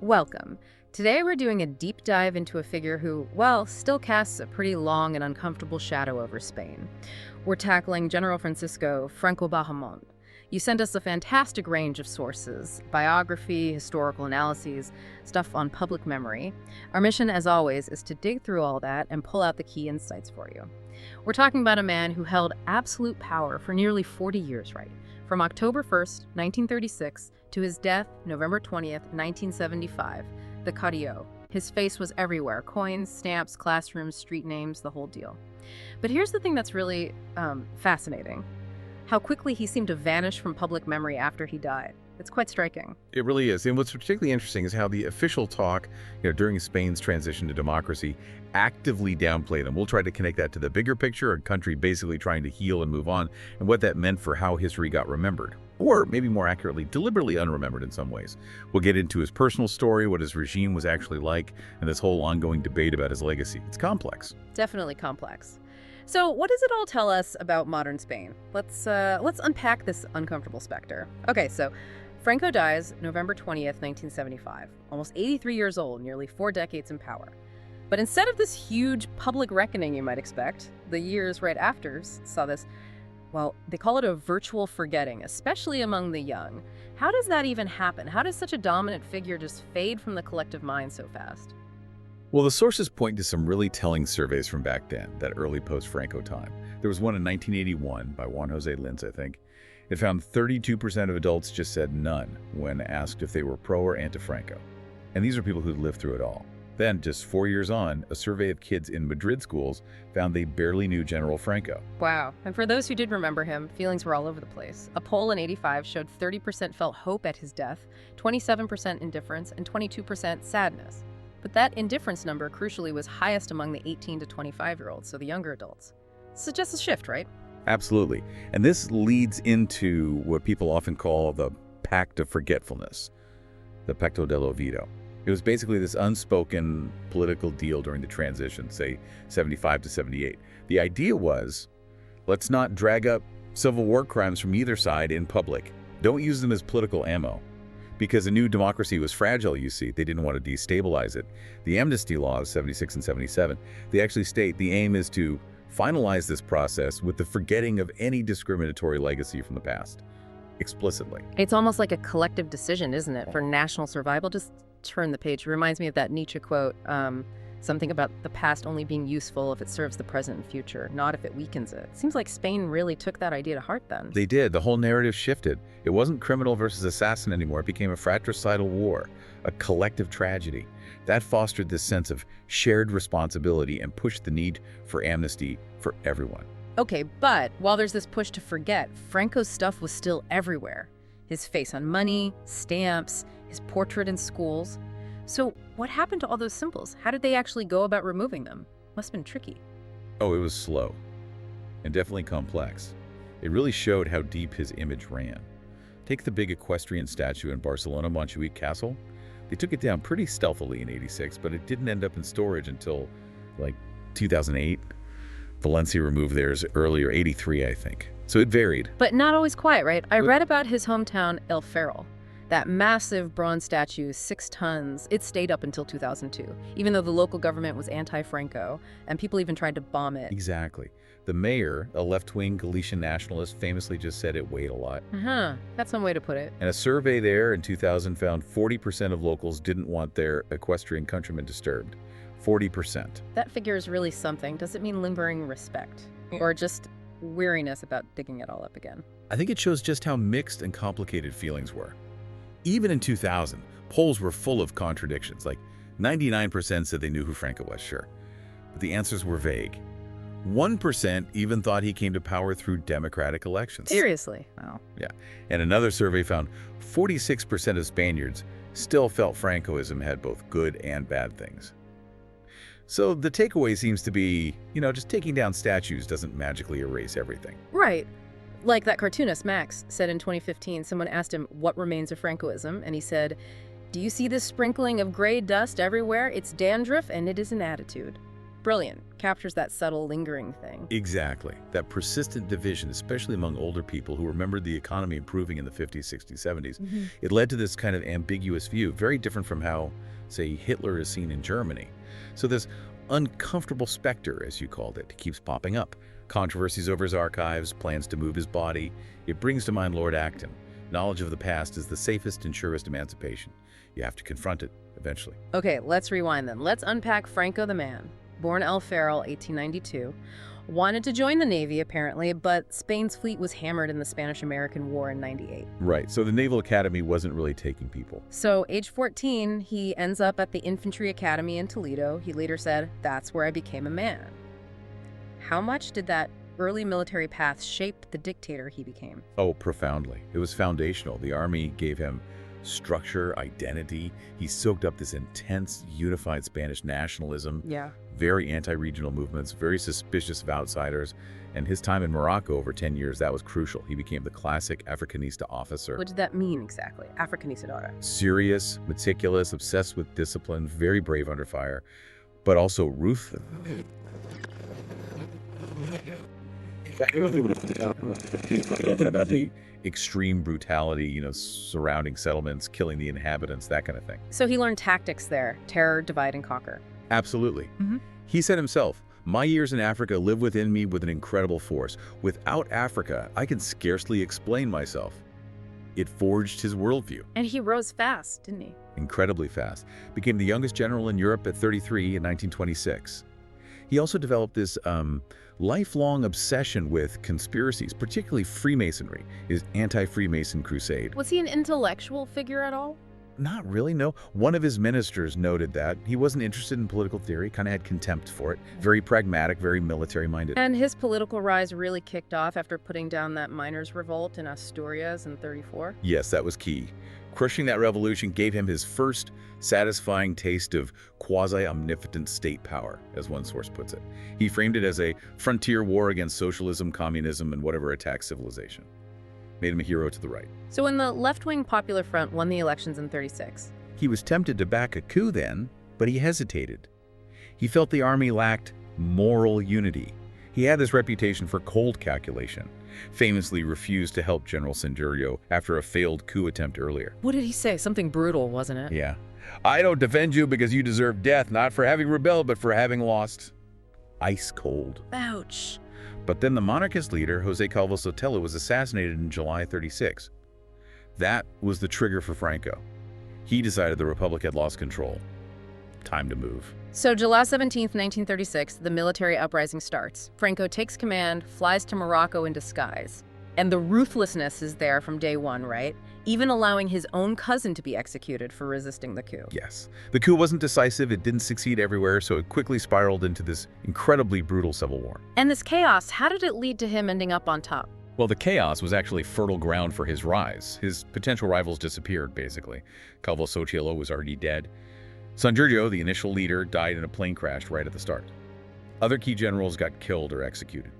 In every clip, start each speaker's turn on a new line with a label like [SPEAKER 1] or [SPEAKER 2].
[SPEAKER 1] Welcome. Today we're doing a deep dive into a figure who, well, still casts a pretty long and uncomfortable shadow over Spain. We're tackling General Francisco Franco. You sent us a fantastic range of sources, biography, historical analyses, stuff on public memory. Our mission, as always, is to dig through all that and pull out the key insights for you. We're talking about a man who held absolute power for nearly 40 years, right? From October 1st, 1936, to his death, November 20th, 1975, the Carrillo. His face was everywhere: coins, stamps, classrooms, street names, the whole deal. But here's the thing that's really fascinating. How quickly he seemed to vanish from public memory after he died. It's quite striking.
[SPEAKER 2] It really is. And what's particularly interesting is how the official talk, during Spain's transition to democracy actively downplayed him. We'll try to connect that to the bigger picture, a country basically trying to heal and move on, and what that meant for how history got remembered. Or maybe more accurately, deliberately unremembered in some ways. We'll get into his personal story, what his regime was actually like, and this whole ongoing debate about his legacy. It's complex.
[SPEAKER 1] Definitely complex. So what does it all tell us about modern Spain? Let's unpack this uncomfortable specter. Okay, so Franco dies November 20th, 1975, almost 83 years old, nearly 4 decades in power. But instead of this huge public reckoning you might expect, the years right after saw this, well, they call it a virtual forgetting, especially among the young. How does that even happen? How does such a dominant figure just fade from the collective mind so fast?
[SPEAKER 2] Well, the sources point to some really telling surveys from back then, that early post-Franco time. There was one in 1981 by Juan Jose Linz, I think. It found 32% of adults just said none when asked if they were pro or anti-Franco. And these are people who'd lived through it all. Then, just 4 years on, a survey of kids in Madrid schools found they barely knew General Franco.
[SPEAKER 1] Wow. And for those who did remember him, feelings were all over the place. A poll in '85 showed 30% felt hope at his death, 27% indifference, and 22% sadness. But that indifference number, crucially, was highest among the 18 to 25-year-olds, so the younger adults. Suggests a shift, right?
[SPEAKER 2] Absolutely. And this leads into what people often call the Pact of Forgetfulness, the Pacto del Olvido. It was basically this unspoken political deal during the transition, say 75 to 78. The idea was, let's not drag up civil war crimes from either side in public. Don't use them as political ammo. Because a new democracy was fragile, you see, they didn't want to destabilize it. The amnesty laws, 76 and 77, they actually state the aim is to finalize this process with the forgetting of any discriminatory legacy from the past, explicitly.
[SPEAKER 1] It's almost like a collective decision, isn't it, for national survival? Just turn the page. It reminds me of that Nietzsche quote, something about the past only being useful if it serves the present and future, not if it weakens it. Seems like Spain really took that idea to heart then.
[SPEAKER 2] They did. The whole narrative shifted. It wasn't criminal versus assassin anymore. It became a fratricidal war, a collective tragedy. That fostered this sense of shared responsibility and pushed the need for amnesty for everyone.
[SPEAKER 1] Okay, but while there's this push to forget, Franco's stuff was still everywhere. His face on money, stamps, his portrait in schools. So what happened to all those symbols? How did they actually go about removing them? Must have been tricky.
[SPEAKER 2] Oh, it was slow and definitely complex. It really showed how deep his image ran. Take the big equestrian statue in Barcelona Montjuic Castle. They took it down pretty stealthily in '86, but it didn't end up in storage until like 2008. Valencia removed theirs earlier, '83, I think. So it varied.
[SPEAKER 1] But not always quiet, right? I read about his hometown, El Ferrol. That massive bronze statue, 6 tons, it stayed up until 2002, even though the local government was anti-Franco, and people even tried to bomb it.
[SPEAKER 2] Exactly. The mayor, a left-wing Galician nationalist, famously just said it weighed a lot.
[SPEAKER 1] That's some way to put it.
[SPEAKER 2] And a survey there in 2000 found 40% of locals didn't want their equestrian countrymen disturbed. 40%.
[SPEAKER 1] That figure is really something. Does it mean lingering respect? Or just weariness about digging it all up again?
[SPEAKER 2] I think it shows just how mixed and complicated feelings were. Even in 2000, polls were full of contradictions. Like 99% said they knew who Franco was, sure. But the answers were vague. 1% even thought he came to power through democratic elections.
[SPEAKER 1] Seriously? Wow.
[SPEAKER 2] Yeah. And another survey found 46% of Spaniards still felt Francoism had both good and bad things. So the takeaway seems to be, just taking down statues doesn't magically erase everything.
[SPEAKER 1] Right. Like that cartoonist, Max, said in 2015, someone asked him what remains of Francoism, and he said, "Do you see this sprinkling of gray dust everywhere? It's dandruff, and it is an attitude." Brilliant. Captures that subtle, lingering thing.
[SPEAKER 2] Exactly. That persistent division, especially among older people who remembered the economy improving in the 50s, 60s, 70s, it led to this kind of ambiguous view, very different from how, say, Hitler is seen in Germany. So this uncomfortable specter, as you called it, keeps popping up. Controversies over his archives, plans to move his body. It brings to mind Lord Acton. Knowledge of the past is the safest and surest emancipation. You have to confront it eventually.
[SPEAKER 1] Okay, let's rewind then. Let's unpack Franco the man. Born El Farrell, 1892. Wanted to join the Navy, apparently, but Spain's fleet was hammered in the Spanish-American War in 98.
[SPEAKER 2] Right, so the Naval Academy wasn't really taking people.
[SPEAKER 1] So, age 14, he ends up at the Infantry Academy in Toledo. He later said, "That's where I became a man." How much did that early military path shape the dictator he became?
[SPEAKER 2] Oh, profoundly. It was foundational. The Army gave him structure, identity. He soaked up this intense, unified Spanish nationalism.
[SPEAKER 1] Yeah.
[SPEAKER 2] Very anti-regional movements, very suspicious of outsiders. And his time in Morocco over 10 years, that was crucial. He became the classic Africanista officer.
[SPEAKER 1] What did that mean exactly? Africanista.
[SPEAKER 2] Serious, meticulous, obsessed with discipline, very brave under fire, but also ruthless. Extreme brutality, surrounding settlements, killing the inhabitants, that kind of thing.
[SPEAKER 1] So he learned tactics there: terror, divide, and conquer.
[SPEAKER 2] Absolutely. He said himself, "My years in Africa live within me with an incredible force. Without Africa, I can scarcely explain myself." It forged his worldview.
[SPEAKER 1] And he rose fast, didn't he?
[SPEAKER 2] Incredibly fast. Became the youngest general in Europe at 33 in 1926. He also developed this lifelong obsession with conspiracies, particularly Freemasonry, his anti-Freemason crusade.
[SPEAKER 1] Was he an intellectual figure at all?
[SPEAKER 2] Not really, no. One of his ministers noted that he wasn't interested in political theory, kind of had contempt for it. Very pragmatic, very military-minded.
[SPEAKER 1] And his political rise really kicked off after putting down that miners' revolt in Asturias in 34?
[SPEAKER 2] Yes, that was key. Crushing that revolution gave him his first satisfying taste of quasi-omnipotent state power, as one source puts it. He framed it as a frontier war against socialism, communism, and whatever attacks civilization. Made him a hero to the right.
[SPEAKER 1] So when the left-wing Popular Front won the elections in 36,
[SPEAKER 2] he was tempted to back a coup then, but he hesitated. He felt the army lacked moral unity. He had this reputation for cold calculation. Famously refused to help General Sanjurjo after a failed coup attempt earlier.
[SPEAKER 1] What did he say? Something brutal, wasn't it?
[SPEAKER 2] Yeah. "I don't defend you because you deserve death, not for having rebelled, but for having lost." Ice cold.
[SPEAKER 1] Ouch.
[SPEAKER 2] But then the monarchist leader, José Calvo Sotelo, was assassinated in July 36. That was the trigger for Franco. He decided the Republic had lost control. Time to move.
[SPEAKER 1] So July 17th, 1936, the military uprising starts. Franco takes command, flies to Morocco in disguise. And the ruthlessness is there from day one, right? Even allowing his own cousin to be executed for resisting the coup.
[SPEAKER 2] Yes. The coup wasn't decisive, it didn't succeed everywhere, so it quickly spiraled into this incredibly brutal civil war.
[SPEAKER 1] And this chaos, how did it lead to him ending up on top?
[SPEAKER 2] Well, the chaos was actually fertile ground for his rise. His potential rivals disappeared, basically. Calvo Sotelo was already dead. Sanjurjo, the initial leader, died in a plane crash right at the start. Other key generals got killed or executed.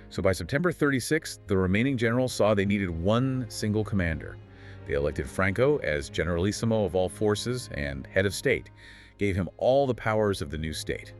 [SPEAKER 2] So by September 36, the remaining generals saw they needed one single commander. They elected Franco as Generalissimo of all forces and head of state, gave him all the powers of the new state.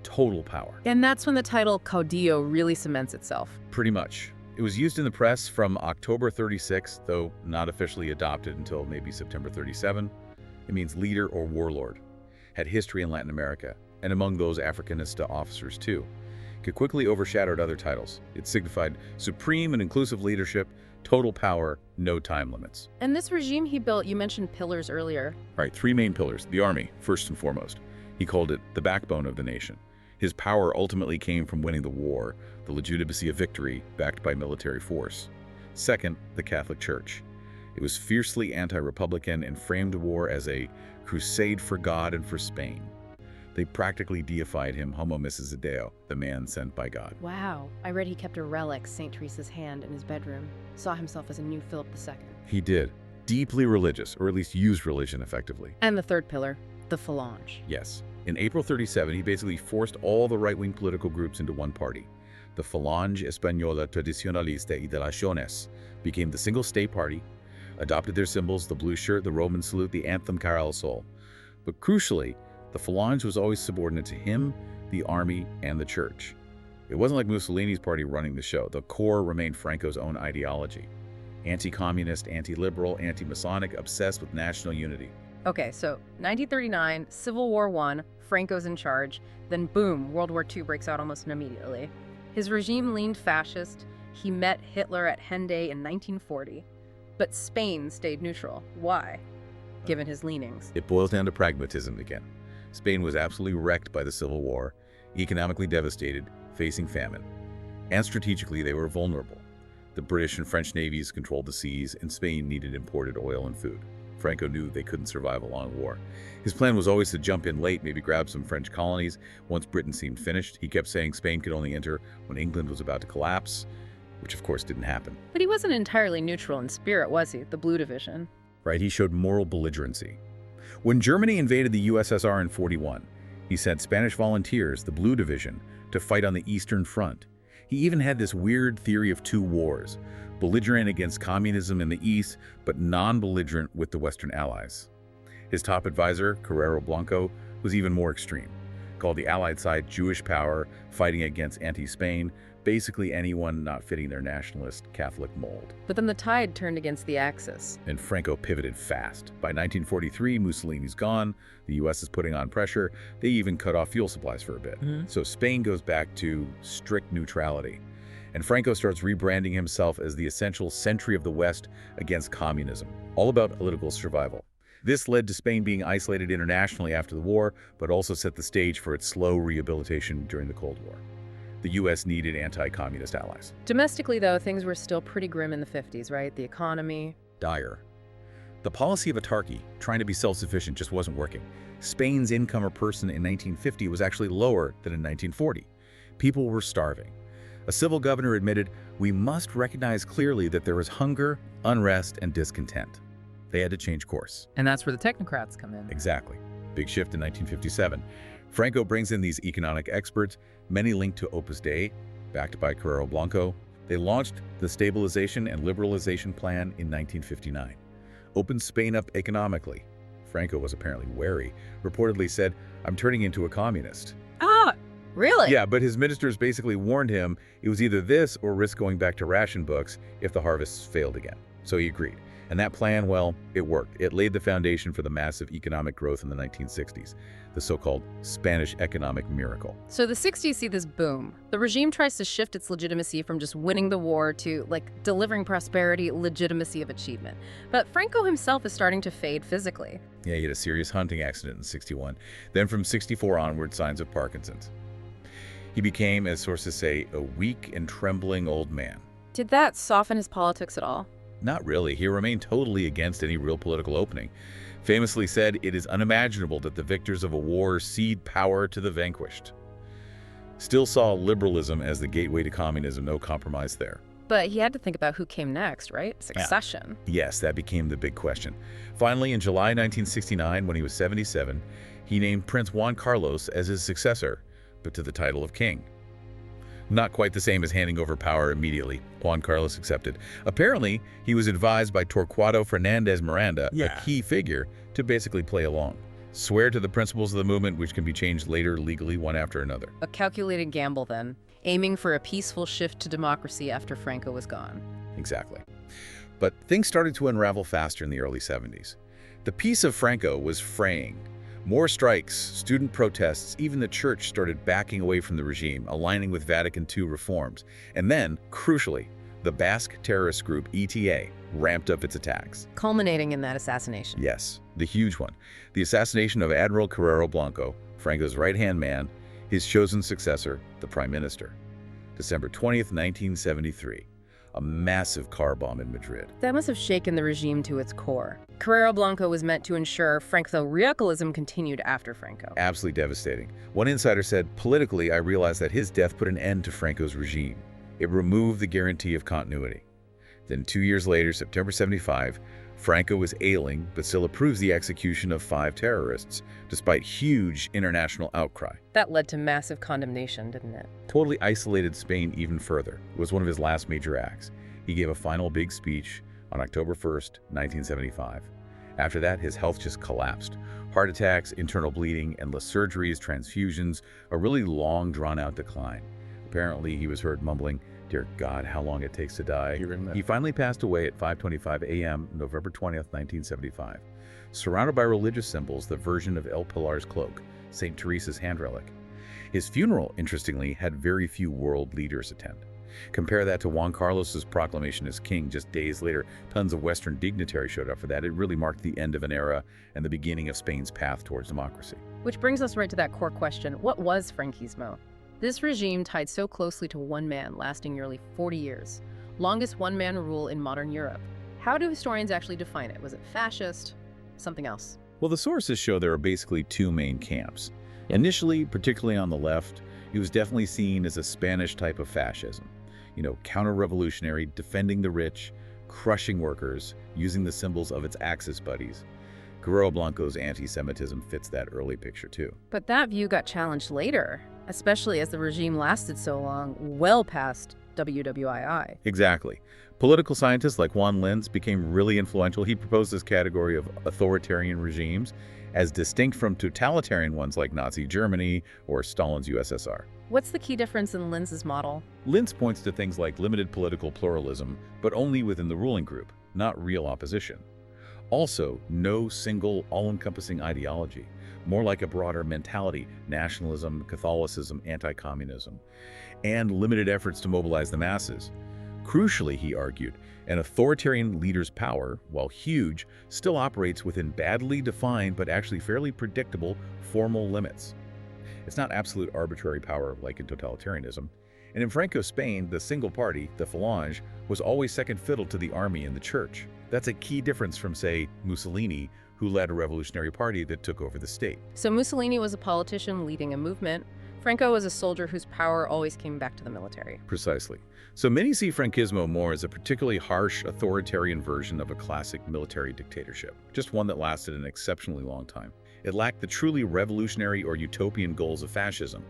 [SPEAKER 2] Total power.
[SPEAKER 1] And that's when the title caudillo really cements itself.
[SPEAKER 2] Pretty much. It was used in the press from October 36, though not officially adopted until maybe September 37. It means leader or warlord. Had history in Latin America, and among those Africanista officers too. It quickly overshadowed other titles. It signified supreme and inclusive leadership, total power, no time limits.
[SPEAKER 1] And this regime he built, you mentioned pillars earlier.
[SPEAKER 2] Right, three main pillars. The army, first and foremost. He called it the backbone of the nation. His power ultimately came from winning the war, the legitimacy of victory backed by military force. Second, the Catholic Church. It was fiercely anti-republican and framed war as a crusade for God and for Spain. They practically deified him, Homo Mrs. Deo, the man sent by God.
[SPEAKER 1] Wow. I read he kept a relic, St. Teresa's hand, in his bedroom. Saw himself as a new Philip II.
[SPEAKER 2] He did. Deeply religious, or at least used religion effectively.
[SPEAKER 1] And the third pillar, the Phalange.
[SPEAKER 2] Yes. In April 37, he basically forced all the right-wing political groups into one party. The Falange Española Tradicionalista y de las Naciones became the single state party, adopted their symbols, the blue shirt, the Roman salute, the anthem Cara al Sol. But crucially, the Falange was always subordinate to him, the army, and the church. It wasn't like Mussolini's party running the show. The core remained Franco's own ideology. Anti-communist, anti-liberal, anti-Masonic, obsessed with national unity.
[SPEAKER 1] Okay, so 1939, Civil War I, Franco's in charge, then boom, World War II breaks out almost immediately. His regime leaned fascist. He met Hitler at Hendaye in 1940. But Spain stayed neutral. Why? Given his leanings.
[SPEAKER 2] It boils down to pragmatism again. Spain was absolutely wrecked by the Civil War, economically devastated, facing famine. And strategically, they were vulnerable. The British and French navies controlled the seas, and Spain needed imported oil and food. Franco knew they couldn't survive a long war. His plan was always to jump in late, maybe grab some French colonies. Once Britain seemed finished, he kept saying Spain could only enter when England was about to collapse, which of course didn't happen.
[SPEAKER 1] But he wasn't entirely neutral in spirit, was he? The Blue Division.
[SPEAKER 2] Right, he showed moral belligerency. When Germany invaded the USSR in 1941, he sent Spanish volunteers, the Blue Division, to fight on the Eastern Front. He even had this weird theory of two wars, belligerent against communism in the East, but non-belligerent with the Western Allies. His top advisor, Carrero Blanco, was even more extreme, called the Allied side Jewish power, fighting against anti-Spain, basically anyone not fitting their nationalist Catholic mold.
[SPEAKER 1] But then the tide turned against the Axis.
[SPEAKER 2] And Franco pivoted fast. By 1943, Mussolini's gone, the US is putting on pressure, they even cut off fuel supplies for a bit. So Spain goes back to strict neutrality. And Franco starts rebranding himself as the essential sentry of the West against communism, all about political survival. This led to Spain being isolated internationally after the war, but also set the stage for its slow rehabilitation during the Cold War. The U.S. needed anti-communist allies.
[SPEAKER 1] Domestically, though, things were still pretty grim in the 50s, right? The economy.
[SPEAKER 2] Dire. The policy of autarky, trying to be self-sufficient, just wasn't working. Spain's income per person in 1950 was actually lower than in 1940. People were starving. A civil governor admitted, "We must recognize clearly that there is hunger, unrest, and discontent." They had to change course.
[SPEAKER 1] And that's where the technocrats come in.
[SPEAKER 2] Exactly. Big shift in 1957. Franco brings in these economic experts, many linked to Opus Dei, backed by Carrero Blanco. They launched the Stabilization and Liberalization Plan in 1959. Opened Spain up economically. Franco was apparently wary, reportedly said, "I'm turning into a communist."
[SPEAKER 1] Ah, really?
[SPEAKER 2] Yeah, but his ministers basically warned him it was either this or risk going back to ration books if the harvests failed again. So he agreed. And that plan, well, it worked. It laid the foundation for the massive economic growth in the 1960s, the so-called Spanish economic miracle.
[SPEAKER 1] So the 60s see this boom. The regime tries to shift its legitimacy from just winning the war to, delivering prosperity, legitimacy of achievement. But Franco himself is starting to fade physically.
[SPEAKER 2] Yeah, he had a serious hunting accident in 61. Then from 64 onward, signs of Parkinson's. He became, as sources say, a weak and trembling old man.
[SPEAKER 1] Did that soften his politics at all?
[SPEAKER 2] Not really. He remained totally against any real political opening. Famously said, "It is unimaginable that the victors of a war cede power to the vanquished." Still saw liberalism as the gateway to communism, no compromise there.
[SPEAKER 1] But he had to think about who came next, right? Succession.
[SPEAKER 2] Yes, that became the big question. Finally, in July 1969, when he was 77, he named Prince Juan Carlos as his successor, but to the title of king. Not quite the same as handing over power immediately. Juan Carlos accepted. Apparently, he was advised by Torquato Fernandez Miranda, a key figure, to basically play along. Swear to the principles of the movement, which can be changed later legally one after another.
[SPEAKER 1] A calculated gamble, then, aiming for a peaceful shift to democracy after Franco was gone.
[SPEAKER 2] Exactly. But things started to unravel faster in the early 70s. The peace of Franco was fraying. More strikes, student protests, even the church started backing away from the regime, aligning with Vatican II reforms. And then, crucially, the Basque terrorist group ETA ramped up its attacks.
[SPEAKER 1] Culminating in that assassination.
[SPEAKER 2] Yes, the huge one. The assassination of Admiral Carrero Blanco, Franco's right-hand man, his chosen successor, the Prime Minister. December 20th, 1973. A massive car bomb in Madrid.
[SPEAKER 1] That must have shaken the regime to its core. Carrero Blanco was meant to ensure Franco-realism continued after Franco.
[SPEAKER 2] Absolutely devastating. One insider said, "Politically, I realized that his death put an end to Franco's regime. It removed the guarantee of continuity." Then 2 years later, September 75, Franco was ailing, but still approves the execution of 5 terrorists, despite huge international outcry.
[SPEAKER 1] That led to massive condemnation, didn't it?
[SPEAKER 2] Totally isolated Spain even further. It was one of his last major acts. He gave a final big speech on October 1st, 1975. After that, his health just collapsed. Heart attacks, internal bleeding, endless surgeries, transfusions, a really long, drawn-out decline. Apparently, he was heard mumbling, "Dear God, how long it takes to die." He finally passed away at 5:25 a.m., November 20th, 1975. Surrounded by religious symbols, the version of El Pilar's cloak, St. Teresa's hand relic. His funeral, interestingly, had very few world leaders attend. Compare that to Juan Carlos's proclamation as king just days later. Tons of Western dignitaries showed up for that. It really marked the end of an era and the beginning of Spain's path towards democracy.
[SPEAKER 1] Which brings us right to that core question. What was Franquismo? This regime tied so closely to one man, lasting nearly 40 years. Longest one-man rule in modern Europe. How do historians actually define it? Was it fascist? Something else?
[SPEAKER 2] Well, the sources show there are basically two main camps. Initially, particularly on the left, he was definitely seen as a Spanish type of fascism. Counter-revolutionary, defending the rich, crushing workers, using the symbols of its Axis buddies. Guerrero Blanco's anti-Semitism fits that early picture too.
[SPEAKER 1] But that view got challenged later, especially as the regime lasted so long, well past WWII.
[SPEAKER 2] Exactly. Political scientists like Juan Linz became really influential. He proposed this category of authoritarian regimes as distinct from totalitarian ones like Nazi Germany or Stalin's USSR.
[SPEAKER 1] What's the key difference in Linz's model?
[SPEAKER 2] Linz points to things like limited political pluralism, but only within the ruling group, not real opposition. Also, no single, all-encompassing ideology, more like a broader mentality, nationalism, Catholicism, anti-communism, and limited efforts to mobilize the masses. Crucially, he argued, an authoritarian leader's power, while huge, still operates within badly defined but actually fairly predictable formal limits. It's not absolute arbitrary power like in totalitarianism. And in Franco's Spain, the single party, the Falange, was always second fiddle to the army and the church. That's a key difference from, say, Mussolini, who led a revolutionary party that took over the state.
[SPEAKER 1] So Mussolini was a politician leading a movement. Franco was a soldier whose power always came back to the military.
[SPEAKER 2] Precisely. So many see Franquismo more as a particularly harsh, authoritarian version of a classic military dictatorship, just one that lasted an exceptionally long time. It lacked the truly revolutionary or utopian goals of fascism.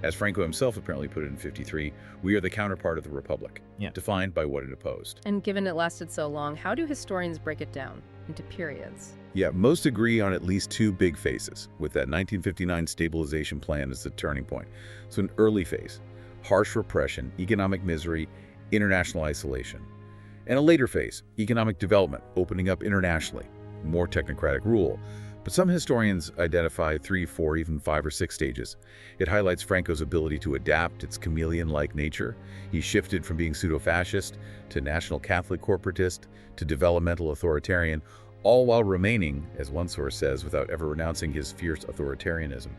[SPEAKER 2] As Franco himself apparently put it in '53, we are the counterpart of the Republic, defined by what it opposed.
[SPEAKER 1] And given it lasted so long, how do historians break it down into periods?
[SPEAKER 2] Yeah, most agree on at least two big phases, with that 1959 stabilization plan as the turning point. So an early phase, harsh repression, economic misery, international isolation. And a later phase, economic development, opening up internationally, more technocratic rule. But some historians identify 3, 4, even 5 or 6 stages. It highlights Franco's ability to adapt, its chameleon-like nature. He shifted from being pseudo-fascist to national Catholic corporatist to developmental authoritarian, all while remaining, as one source says, without ever renouncing his fierce authoritarianism.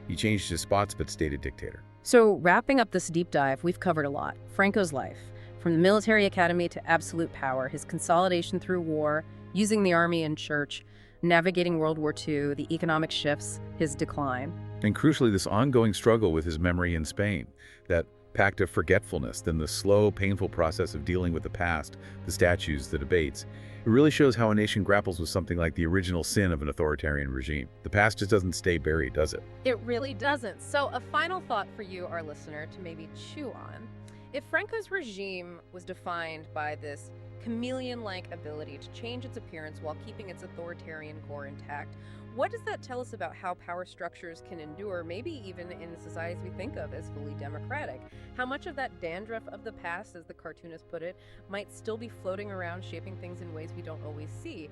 [SPEAKER 2] He changed his spots but stayed a dictator.
[SPEAKER 1] So wrapping up this deep dive, we've covered a lot. Franco's life, from the military academy to absolute power, his consolidation through war, using the army and church, navigating World War II, the economic shifts, his decline.
[SPEAKER 2] And crucially, this ongoing struggle with his memory in Spain, that pact of forgetfulness, then the slow, painful process of dealing with the past, the statues, the debates. It really shows how a nation grapples with something like the original sin of an authoritarian regime. The past just doesn't stay buried, does it?
[SPEAKER 1] It really doesn't. So a final thought for you, our listener, to maybe chew on. If Franco's regime was defined by this chameleon-like ability to change its appearance while keeping its authoritarian core intact, what does that tell us about how power structures can endure, maybe even in societies we think of as fully democratic? How much of that dandruff of the past, as the cartoonist put it, might still be floating around, shaping things in ways we don't always see?